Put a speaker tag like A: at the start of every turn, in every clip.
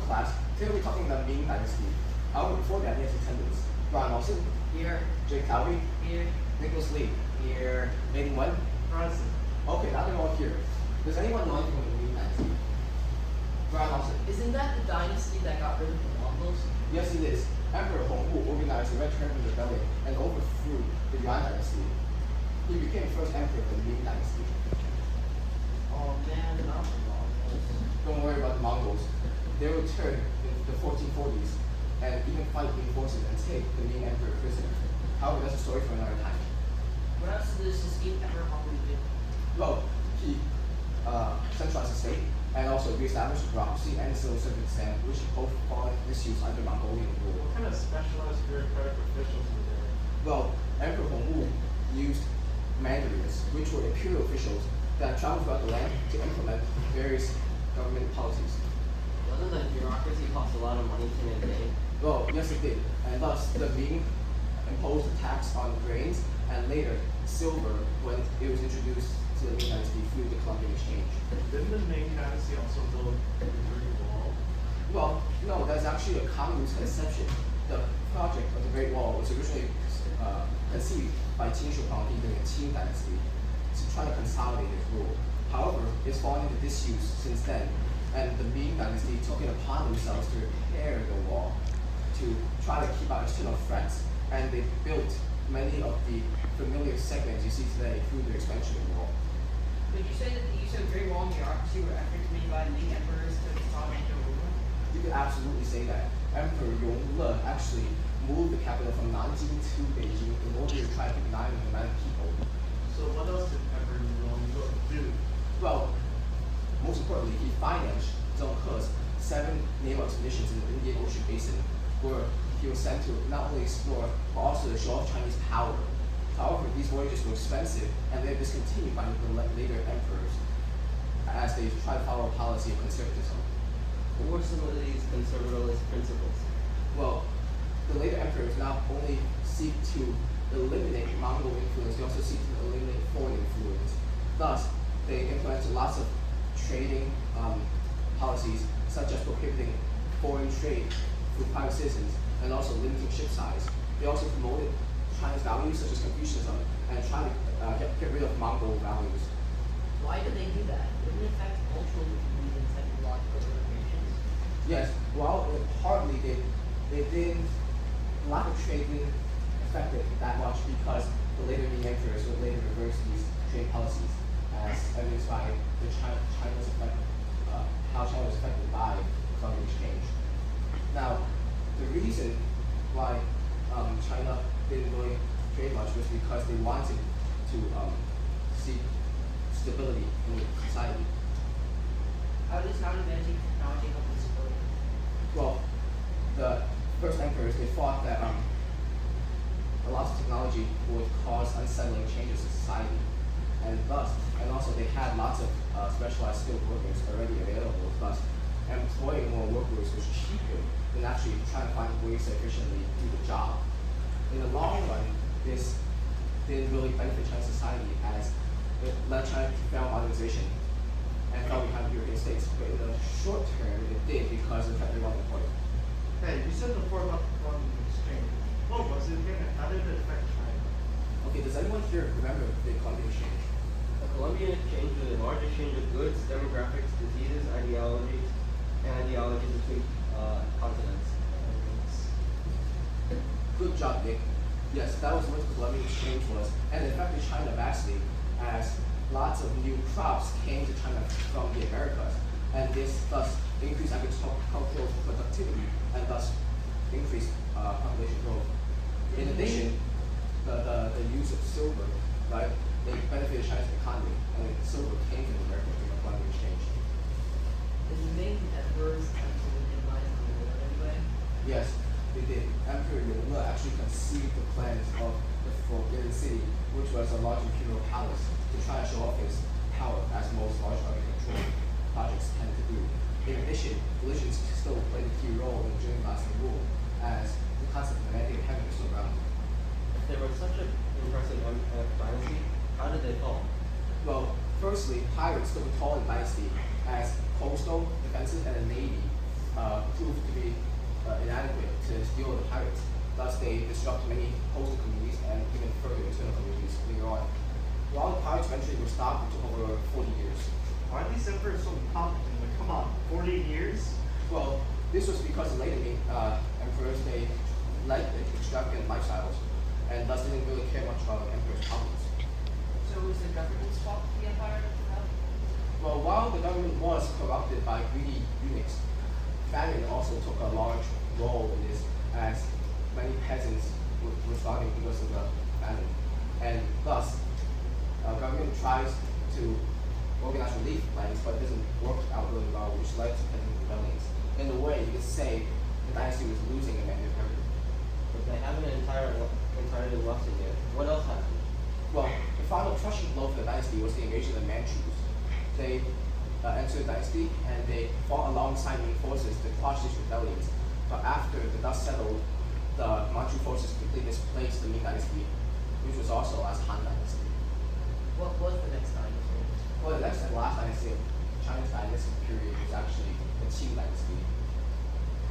A: class. Today we're talking about Ming Dynasty. However, before that, we have attendance. Brian Lawson.
B: Here.
A: Jake Calvi.
B: Here.
A: Nicholas Lee.
B: Here.
A: Aiden Wen.
B: Present.
A: Okay, now they're all here. Does anyone know anything from the Ming Dynasty? Brian Lawson.
B: Isn't that the dynasty that got rid of the Mongols?
A: Yes, it is. Emperor Hongwu organized a Red Turban Rebellion and overthrew the Yuan Dynasty. He became the first emperor of the Ming Dynasty.
B: Oh man, not the Mongols.
A: Don't worry about the Mongols. They returned in the 1440s and even fight Ming forces and take the Ming emperor prisoner. However, that's a story for another time.
B: What else did this esteemed Emperor Hongwu do?
A: Well, he centralized the state and also reestablished the bureaucracy and the civil service system, which both fallen misuse under Mongolian rule.
C: What kind of specialized bureaucratic officials were there?
A: Well, Emperor Hongwu used mandarins, which were imperial officials that traveled throughout the land to implement various government policies.
D: Doesn't the bureaucracy cost a lot of money to maintain?
A: Well, yes it did, and thus the Ming imposed a tax on grains and later silver when it was introduced to the Ming Dynasty through the Columbian Exchange.
C: Didn't the Ming Dynasty also build the Great Wall?
A: Well, no, that's actually a common misconception. The project of the Great Wall was originally conceived by Qin Shi Huangdi during the Qing Dynasty to try to consolidate its rule. However, it's fallen into disuse since then, and the Ming Dynasty took it upon themselves to repair the wall to try to keep out external threats, and they built many of the familiar segments you see today through their expansion of the wall.
B: Could you say that the use of Great Wall and bureaucracy were efforts made by Ming emperors to consolidate their rule?
A: You could absolutely say that. Emperor Yongle actually moved the capital from Nanjing to Beijing in order to try to unite the amount of people.
C: So what else did Emperor Yongle do?
A: Well, most importantly, he financed Zheng He's 7 naval expeditions in the Indian Ocean Basin, where he was sent to not only explore, but also to show off Chinese power. However, these voyages were expensive, and they were discontinued by the later emperors as they tried to follow a policy of conservatism.
D: What were some of these conservativist principles?
A: Well, the later emperors not only seek to eliminate Mongol influence, they also seek to eliminate foreign influence. Thus, they implemented lots of trading policies, such as prohibiting foreign trade with private citizens and also limiting ship size. They also promoted Chinese values such as Confucianism and tried to get rid of Mongol values.
B: Why did they do that? Didn't it affect cultural communities and technological innovations?
A: Yes, well, partly they didn't, lack of trade didn't affect it that much because the later Ming emperors would later reverse these trade policies as evidenced by the China's effect, how China was affected by the Columbian Exchange. Now, the reason why China didn't really trade much was because they wanted to seek stability in society.
B: How does not inventing technology help with stability?
A: Well, the first emperors, they thought that a lot of technology would cause unsettling changes in society, and also they had lots of specialized skilled workers already available. Thus, employing more workers was cheaper than actually trying to find ways to efficiently do the job. In the long run, this didn't really benefit Chinese society as it led China to fail modernization and fell behind the European states. But in the short term, it did because it kept everyone employed.
C: Hey, you said before about the Columbian Exchange. What was it again, and how did it affect China?
A: Okay, does anyone here remember the Columbian Exchange?
D: The Columbian Exchange was a large exchange of goods, demographics, diseases, ideologies between continents.
A: Good job, Nick. Yes, that was what the Columbian Exchange was, and it affected China vastly as lots of new crops came to China from the Americas, and this thus increased agricultural productivity and thus increased population growth. In addition, the use of silver, right, it benefited China's economy, and silver came from America during the Columbian Exchange.
B: Did the Ming emperors actually minimize the war anyway?
A: Yes, they did. Emperor Yongle actually conceived the plans of the Forbidden City, which was a large imperial palace, to try to show off his power, as most large control projects tend to do. In addition, religions still played a key role in during lasting rule, as the concept of mandate heaven is still around.
D: If they were such an impressive dynasty, how did they fall?
A: Well, firstly, pirates took a toll in dynasty as coastal defenses and a navy proved thus they disrupt many coastal communities and even further internal communities later on. While the pirates eventually were stopped, it took over 40 years.
C: Why are these emperors so incompetent? Like, come on, 40 years?
A: Well, this was because the later emperors, they led the extravagant lifestyles and thus didn't really care much about the emperor's problems.
B: So it was the government's fault for the empire to fail?
A: Well, while the government was corrupted by greedy eunuchs, famine also took a large role in this, as many peasants were starving because of the famine. And thus, government tries to organize relief plans, but it doesn't work out really well, which led to peasant rebellions. In a way, you could say the dynasty was losing a man inherited.
D: But they haven't entirely lost it yet. What else happened?
A: Well, the final crushing blow for the dynasty was the invasion of the Manchus. They entered the dynasty and they fought alongside Ming forces to quash these rebellions. But after the dust settled, the Manchu forces quickly displaced the Ming dynasty, which was also as Han dynasty.
B: What was the next dynasty?
A: Well, the next and last dynasty of China's dynastic period was actually the Qing dynasty.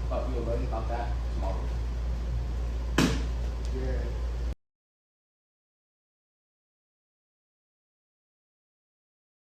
A: But we will learn about that